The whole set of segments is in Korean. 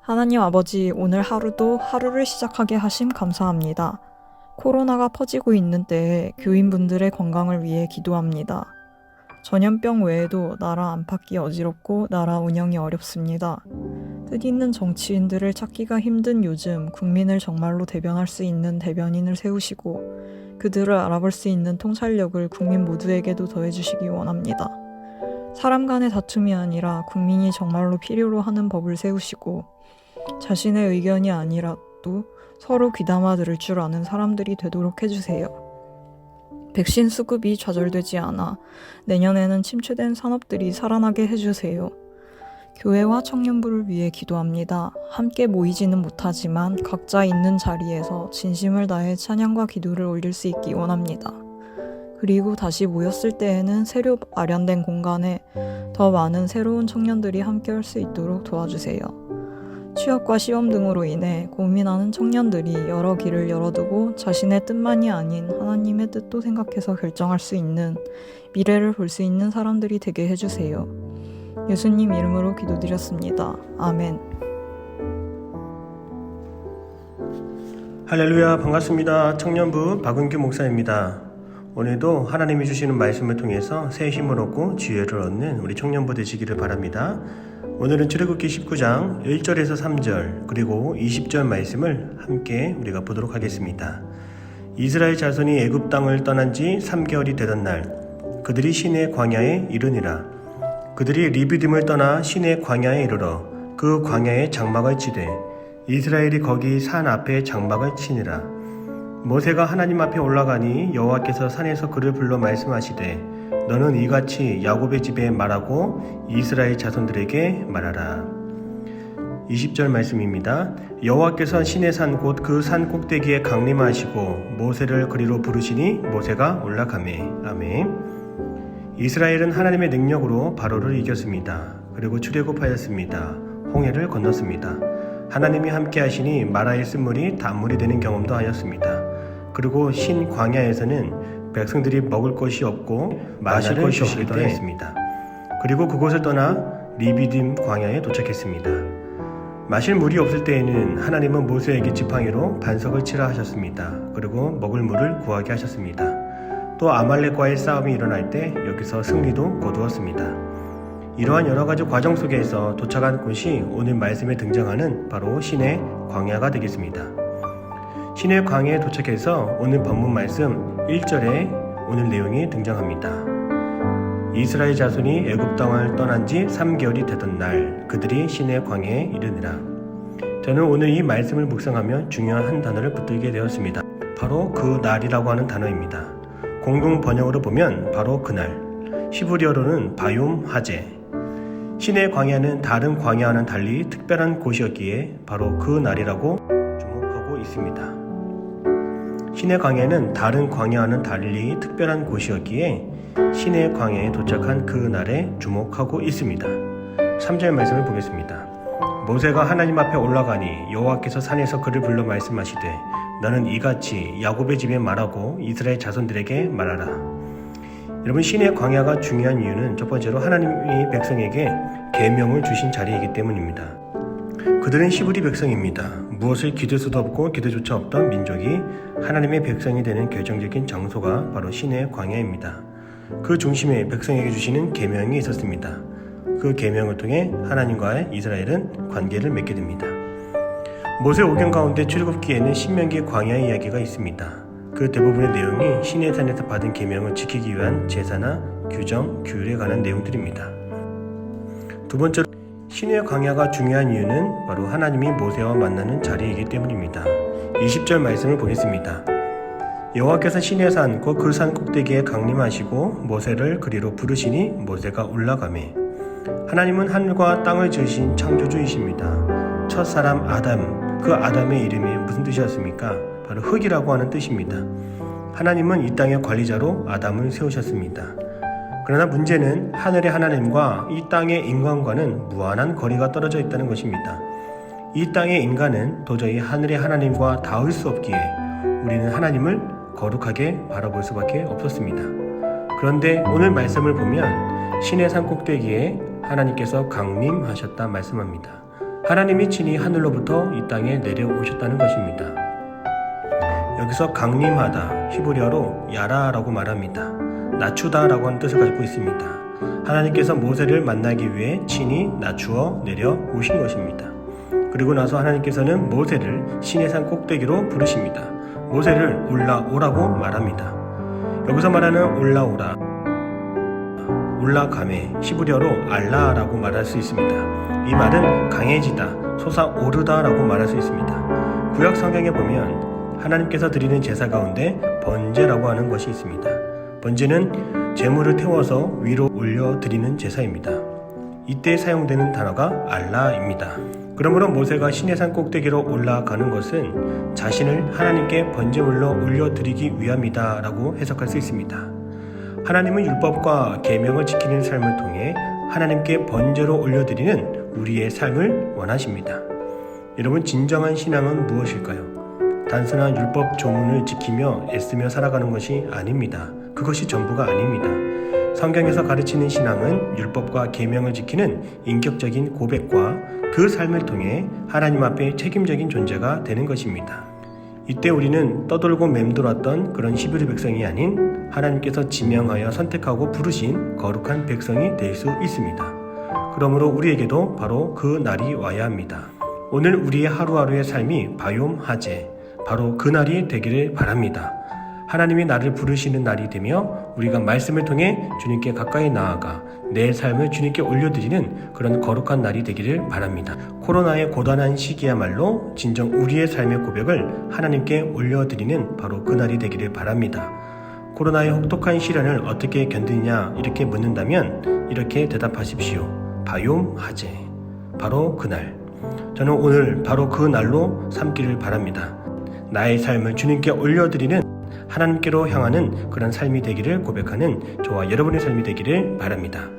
하나님 아버지, 오늘 하루도 하루를 시작하게 하심 감사합니다. 코로나가 퍼지고 있는 때에 교인분들의 건강을 위해 기도합니다. 전염병 외에도 나라 안팎이 어지럽고 나라 운영이 어렵습니다. 뜻있는 정치인들을 찾기가 힘든 요즘 국민을 정말로 대변할 수 있는 대변인을 세우시고 그들을 알아볼 수 있는 통찰력을 국민 모두에게도 더해주시기 원합니다. 사람 간의 다툼이 아니라 국민이 정말로 필요로 하는 법을 세우시고 자신의 의견이 아니라도 서로 귀담아 들을 줄 아는 사람들이 되도록 해주세요. 백신 수급이 좌절되지 않아 내년에는 침체된 산업들이 살아나게 해주세요. 교회와 청년부를 위해 기도합니다. 함께 모이지는 못하지만 각자 있는 자리에서 진심을 다해 찬양과 기도를 올릴 수 있기 원합니다. 그리고 다시 모였을 때에는 새로 마련된 공간에 더 많은 새로운 청년들이 함께 할 수 있도록 도와주세요. 취업과 시험 등으로 인해 고민하는 청년들이 여러 길을 열어두고 자신의 뜻만이 아닌 하나님의 뜻도 생각해서 결정할 수 있는 미래를 볼 수 있는 사람들이 되게 해주세요. 예수님 이름으로 기도드렸습니다. 아멘. 할렐루야, 반갑습니다. 청년부 박은규 목사입니다. 오늘도 하나님이 주시는 말씀을 통해서 새 힘을 얻고 지혜를 얻는 우리 청년부 되시기를 바랍니다. 오늘은 출애굽기 19장 1절에서 3절 그리고 20절 말씀을 함께 우리가 보도록 하겠습니다. 이스라엘 자손이 애굽 땅을 떠난 지 3개월이 되던 날 그들이 시내 광야에 이르니라. 그들이 리비딤을 떠나 시내 광야에 이르러 그 광야에 장막을 치되 이스라엘이 거기 산 앞에 장막을 치니라. 모세가 하나님 앞에 올라가니 여호와께서 산에서 그를 불러 말씀하시되 너는 이같이 야곱의 집에 말하고 이스라엘 자손들에게 말하라. 20절 말씀입니다. 여호와께서 시내 산 곧 그 산 꼭대기에 강림하시고 모세를 그리로 부르시니 모세가 올라가매. 아멘. 이스라엘은 하나님의 능력으로 바로를 이겼습니다. 그리고 출애굽하였습니다. 홍해를 건넜습니다. 하나님이 함께 하시니 마라의 쓴물이 단물이 되는 경험도 하였습니다. 그리고 신 광야에서는 백성들이 먹을 것이 없고 마실 것이 없기도 하였습니다. 그리고 그곳을 떠나 리비딤 광야에 도착했습니다. 마실 물이 없을 때에는 하나님은 모세에게 지팡이로 반석을 치라 하셨습니다. 그리고 먹을 물을 구하게 하셨습니다. 또 아말렉과의 싸움이 일어날 때 여기서 승리도 거두었습니다. 이러한 여러 가지 과정 속에서 도착한 곳이 오늘 말씀에 등장하는 바로 신의 광야가 되겠습니다. 신의 광야에 도착해서 오늘 본문 말씀 1절에 오늘 내용이 등장합니다. 이스라엘 자손이 애굽 땅을 떠난 지 3개월이 되던 날 그들이 신의 광야에 이르니라. 저는 오늘 이 말씀을 묵상하며 중요한 한 단어를 붙들게 되었습니다. 바로 그 날이라고 하는 단어입니다. 공동 번역으로 보면 바로 그날, 히브리어로는 바욤 하제. 신의 광야는 다른 광야와는 달리 특별한 곳이었기에 바로 그 날이라고 주목하고 있습니다. 신의 광야는 다른 광야와는 달리 특별한 곳이었기에 신의 광야에 도착한 그 날에 주목하고 있습니다. 3절 말씀을 보겠습니다. 모세가 하나님 앞에 올라가니 여호와께서 산에서 그를 불러 말씀하시되 너는 이같이 야곱의 집에 말하고 이스라엘 자손들에게 말하라. 여러분, 신의 광야가 중요한 이유는 첫 번째로 하나님이 백성에게 계명을 주신 자리이기 때문입니다. 그들은 히브리 백성입니다. 무엇을 기댈 수도 없고 기대조차 없던 민족이 하나님의 백성이 되는 결정적인 장소가 바로 신의 광야입니다. 그 중심에 백성에게 주시는 계명이 있었습니다. 그 계명을 통해 하나님과의 이스라엘은 관계를 맺게 됩니다. 모세 오경 가운데 출애굽기에는 신명기 광야의 이야기가 있습니다. 그 대부분의 내용이 시내 산에서 받은 계명을 지키기 위한 제사나 규정, 규율에 관한 내용들입니다. 두 번째로 신의 광야가 중요한 이유는 바로 하나님이 모세와 만나는 자리이기 때문입니다. 20절 말씀을 보겠습니다. 여호와께서 시내 산 곧 그 산 꼭대기에 강림하시고 모세를 그리로 부르시니 모세가 올라가매. 하나님은 하늘과 땅을 지으신 창조주이십니다. 첫 사람 아담, 그 아담의 이름이 무슨 뜻이었습니까? 바로 흙이라고 하는 뜻입니다. 하나님은 이 땅의 관리자로 아담을 세우셨습니다. 그러나 문제는 하늘의 하나님과 이 땅의 인간과는 무한한 거리가 떨어져 있다는 것입니다. 이 땅의 인간은 도저히 하늘의 하나님과 닿을 수 없기에 우리는 하나님을 거룩하게 바라볼 수밖에 없었습니다. 그런데 오늘 말씀을 보면 신의 산 꼭대기에 하나님께서 강림하셨다 말씀합니다. 하나님이 친히 하늘로부터 이 땅에 내려오셨다는 것입니다. 여기서 강림하다, 히브리어로 야라라고 말합니다. 낮추다라고 하는 뜻을 가지고 있습니다. 하나님께서 모세를 만나기 위해 친히 낮추어 내려오신 것입니다. 그리고 나서 하나님께서는 모세를 시내산 꼭대기로 부르십니다. 모세를 올라오라고 말합니다. 여기서 말하는 올라오라, 올라가매, 히브리어로 알라라고 말할 수 있습니다. 이 말은 강해지다, 솟아오르다라고 말할 수 있습니다. 구약 성경에 보면 하나님께서 드리는 제사 가운데 번제라고 하는 것이 있습니다. 번제는 제물을 태워서 위로 올려드리는 제사입니다. 이때 사용되는 단어가 알라입니다. 그러므로 모세가 시내산 꼭대기로 올라가는 것은 자신을 하나님께 번제물로 올려드리기 위함이다 라고 해석할 수 있습니다. 하나님은 율법과 계명을 지키는 삶을 통해 하나님께 번제로 올려드리는 우리의 삶을 원하십니다. 여러분, 진정한 신앙은 무엇일까요? 단순한 율법 조문을 지키며 애쓰며 살아가는 것이 아닙니다. 그것이 전부가 아닙니다. 성경에서 가르치는 신앙은 율법과 계명을 지키는 인격적인 고백과 그 삶을 통해 하나님 앞에 책임적인 존재가 되는 것입니다. 이때 우리는 떠돌고 맴돌았던 그런 히브리 백성이 아닌 하나님께서 지명하여 선택하고 부르신 거룩한 백성이 될 수 있습니다. 그러므로 우리에게도 바로 그 날이 와야 합니다. 오늘 우리의 하루하루의 삶이 바욤하제, 바로 그 날이 되기를 바랍니다. 하나님이 나를 부르시는 날이 되며 우리가 말씀을 통해 주님께 가까이 나아가 내 삶을 주님께 올려드리는 그런 거룩한 날이 되기를 바랍니다. 코로나의 고단한 시기야말로 진정 우리의 삶의 고백을 하나님께 올려드리는 바로 그 날이 되기를 바랍니다. 코로나의 혹독한 시련을 어떻게 견디느냐 이렇게 묻는다면 이렇게 대답하십시오. 바욤하제, 바로 그날. 저는 오늘 바로 그 날로 삼기를 바랍니다. 나의 삶을 주님께 올려드리는 하나님께로 향하는 그런 삶이 되기를 고백하는 저와 여러분의 삶이 되기를 바랍니다.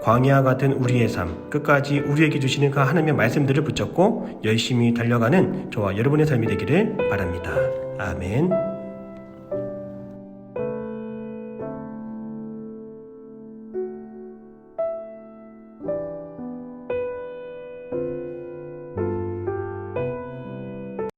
광야 같은 우리의 삶, 끝까지 우리에게 주시는 그 하나님의 말씀들을 붙잡고 열심히 달려가는 저와 여러분의 삶이 되기를 바랍니다. 아멘.